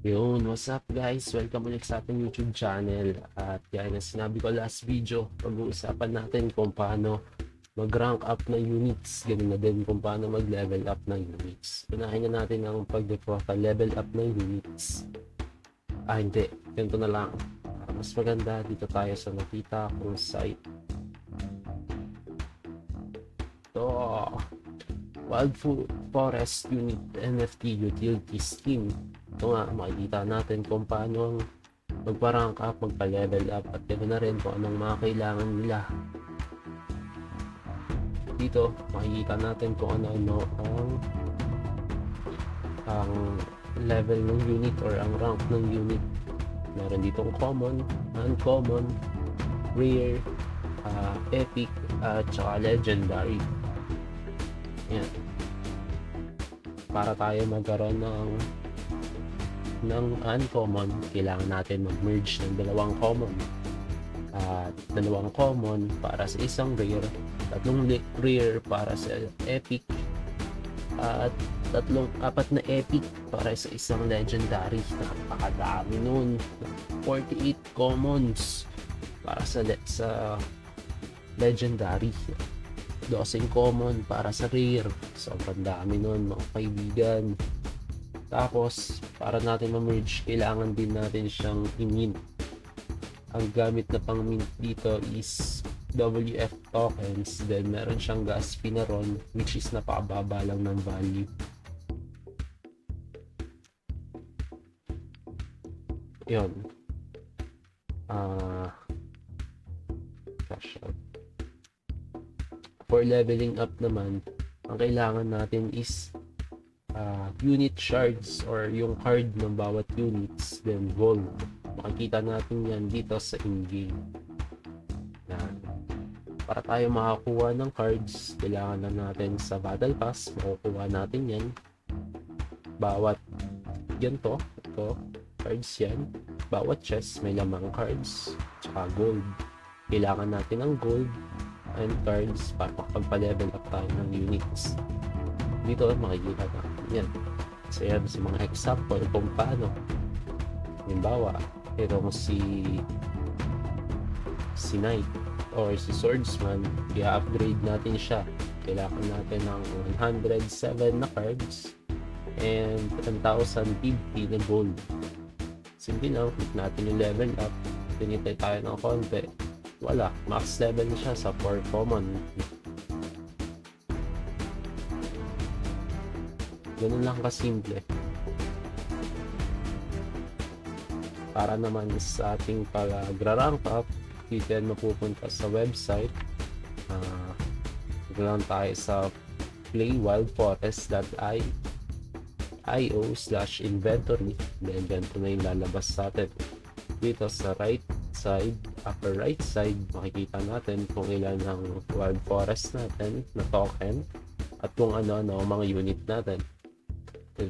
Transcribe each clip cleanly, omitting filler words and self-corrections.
Yun, what's up guys? Welcome ulit sa ating YouTube channel. At gaya na sinabi ko last video, pag-uusapan natin kung paano mag-rank up ng units. Ganun na din kung paano mag-level up ng units. Unahin na natin ang pag-level up ng units. Hindi. Ganito na lang. Para mas maganda, dito tayo sa nakita kong site. Ito. Wild Forest Unit NFT Utility Scheme. Ito nga, makikita natin kung paano magpa-rank up, magpa-level up, at ganoon na rin kung anong mga kailangan nila. Dito, makikita natin kung ano-ano ang level ng unit or ang rank ng unit. Meron ditong common, uncommon, rare, epic, at saka legendary. Yan. Para tayo magkaroon ng uncommon, kailangan natin mag-merge ng dalawang common. At dalawang common para sa isang rare, tatlong rare para sa epic, at apat na epic para sa isang legendary. Napakadami nun. 48 commons para sa legendary. 12 common para sa rare. Sobrang dami nun mga kaibigan. Tapos, para natin ma-merge, kailangan din natin siyang i-mint. Ang gamit na pang-mint dito is WF tokens. Then, meron siyang gas fee na ron, which is napakababa lang ng value. Yun. Cash out. For leveling up naman, ang kailangan natin is unit shards or yung card ng bawat units, then gold. Makikita natin yan dito sa in-game. Para tayo makakuha ng cards, kailangan na natin sa battle pass, makukuha natin yan. Bawat ganito, ito, cards yan. Bawat chest may lamang cards, tsaka gold. Kailangan natin ng gold and cards para makapagpa-level up tayo ng units. Dito makikita natin yan. So yan si mga example kung paano. Halimbawa, itong si Knight or si Swordsman, i-upgrade natin siya. Kailangan natin ng 107 na cards and 10,050 na gold. Simple lang, click natin yung level up, tinitay tayo ng konti, wala, max level na siya sa 4 common. Ganun lang kasimple. Para naman sa ating pag-rank up, dito yan mapupunta sa website. Lang tayo sa playwildforest.io/inventory. Then ganito na yung lalabas sa atin. Dito sa right side, upper right side, makikita natin kung ilan ang wild forest natin na token at kung ano-ano ang mga unit natin.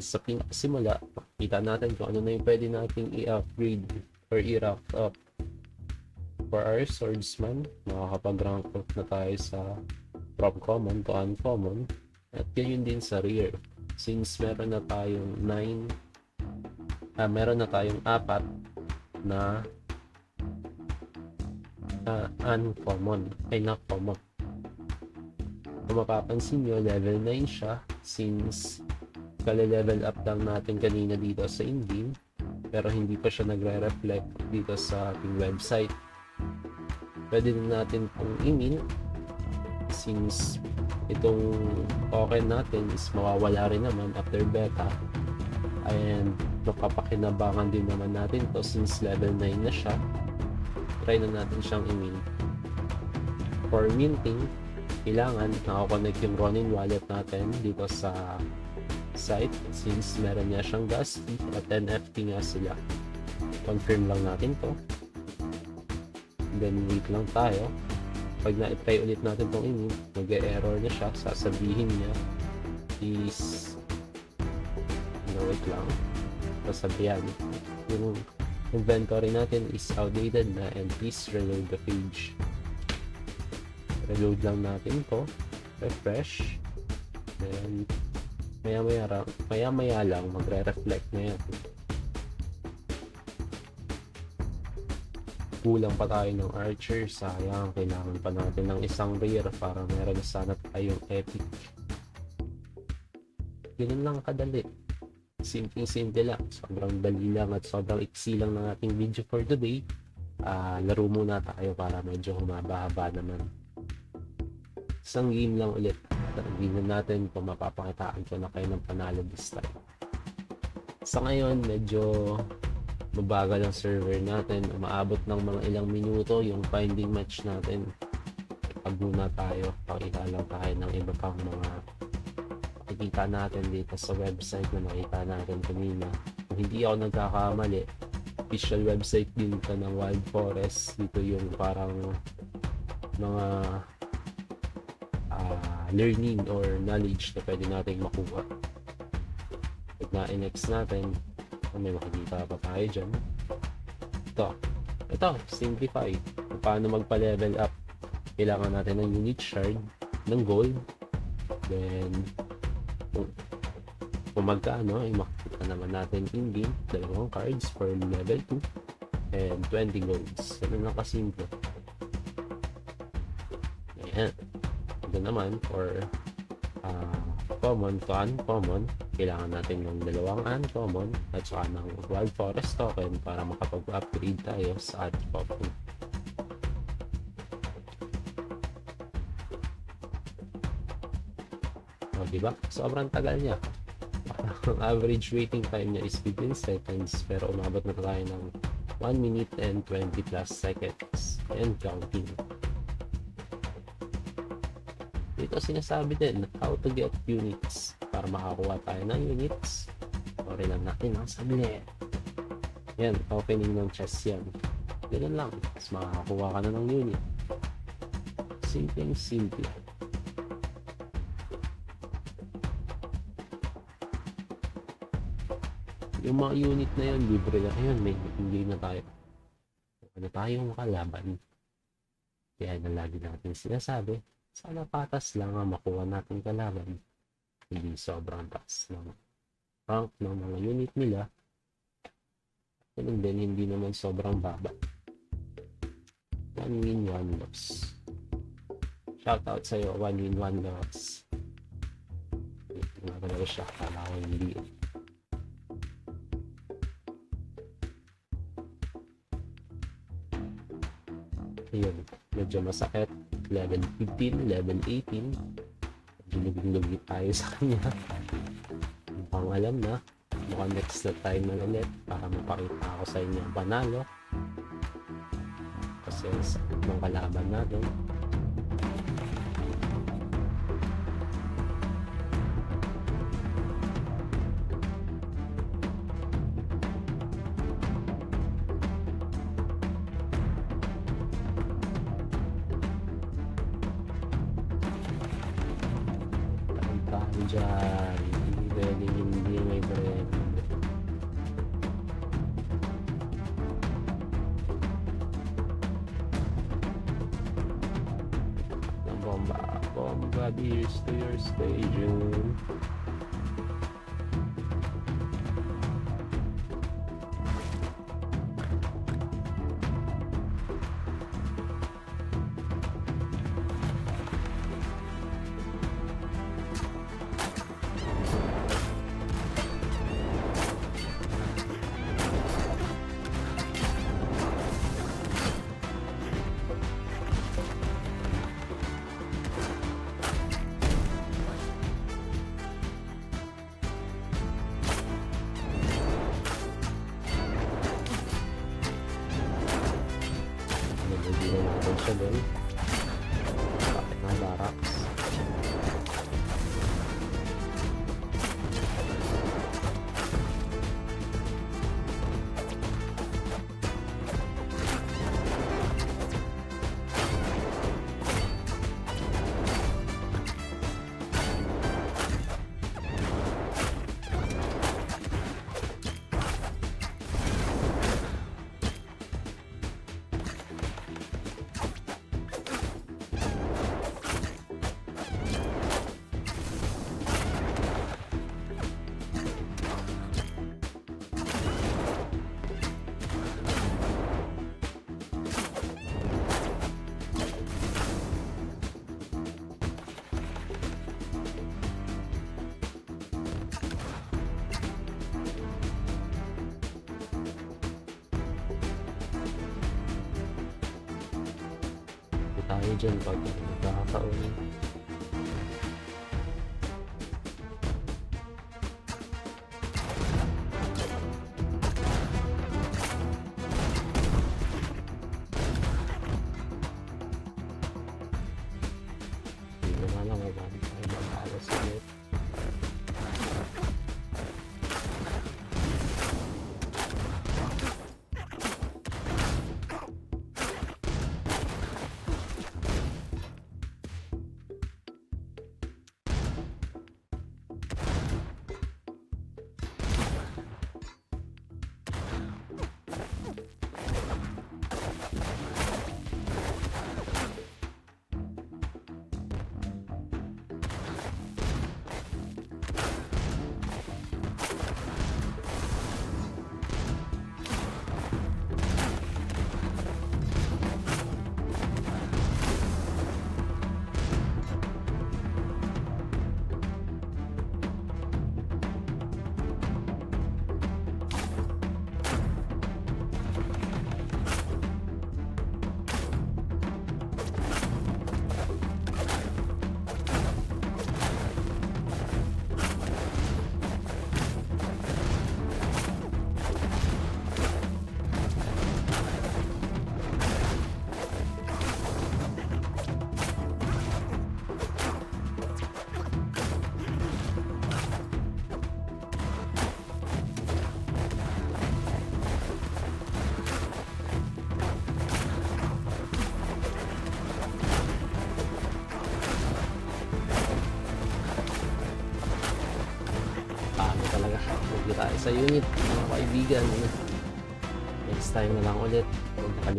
Sa simula, makikita natin kung ano na yung pwede nating i-upgrade or i-rank up. For our swordsman, makakapag-rank up na tayo sa from common to uncommon, at ganyan din sa rare. Since meron na tayong 4 na uncommon, ay not common. Kung mapapansin nyo, level 9 siya since kale-level up lang natin kanina dito sa in-game, pero hindi pa siya nagre-reflect dito sa ating website. Pwede din natin itong i-mint since itong token natin is mawawala rin naman after beta, and mapapakinabangan din naman natin to since level 9 na siya. Try na natin siyang i-mint. For minting, kailangan nakakonect yung Ronin wallet natin dito sa site since meron niya siyang gas fee at NFT nga sila. Confirm lang natin to, then wait lang tayo. Pag na-try ulit natin itong in, mag-error na siya, sasabihin niya is wait lang, sasabihan yung inventory natin is outdated na and please reload the page. Reload lang natin to, refresh, then maya maya lang magre-reflect na yan. kulang pa tayo ng archer, sayang, kailangan pa natin ng isang rare para meron sana tayong epic. Ganun lang kadali, simple lang, sobrang dali lang at sobrang iksi lang ng ating video for today. Laro muna tayo para medyo humaba-haba naman. Isang game lang ulit, tingnan natin kung mapapakitaan ko na kayo ng panalo this time. Sa ngayon medyo mabagal ang server natin, umaabot ng mga ilang minuto yung finding match natin. Pag muna tayo, pakita lang tayo ng iba pang mga makikita natin dito sa website na nakita natin kanina. Kung hindi ako nagkakamali, official website din ito ng Wild Forest. Dito yung parang mga learning or knowledge na pwede natin makuha. Pag na-next natin, may makikita pa tayo dyan. Ito, simplify. Kung paano magpa-level up. Kailangan natin ng unit shard, ng gold. Then, kung magkaano, ay makikita naman natin in-game, 2 cards for level 2 and 20 golds. Ganun lang kasimple. Ayan. Ito naman, for common to uncommon, kailangan natin ng 2 uncommon at saka ng Wild Forest token para makapag-upgrade tayo sa ating token. Diba? Sobrang tagal niya. Ang average waiting time niya is 15 seconds pero umabot na tayo ng 1 minute and 20 plus seconds and counting. Dito sinasabi din how to get units. Para makakuha tayo ng units, sorry lang natin ang sabli. Yan, opening ng chest yan. Ganun lang, mas makakakuha ka na ng unit. Simple. Yung mga unit na yun, libre na yun, may hindi na tayo. Ano tayong kalaban. Kaya na lagi natin sinasabi, sana patas lang ang makuha natin kalaban. Hindi sobrang taas ng rank ng mga unit nila. Ganun din, hindi naman sobrang baba. 1 win, 1 loss. Shoutout sa'yo, 1 win, 1 loss. Hindi nga talaga siya, kala ko hindi. Ayun, medyo masakit. Level 15, level 18. Lugin-lugi tayo sa kanya. Mukhang alam na. Mukhang next na time na ulit para mapakita ako sa inyo ang panalo. Kasi sakit ng kalaban natin. Diyan, hindi may friend. Ng bomba beers to your station. Nagiging natin siya doon. Bakit ng barracks? tayo dyan pag nagkakataon. Hindi na lang kung bakit tayo magkalas ulit. Talaga tayo sa unit mga kaibigan. Next time na lang ulit. Huwag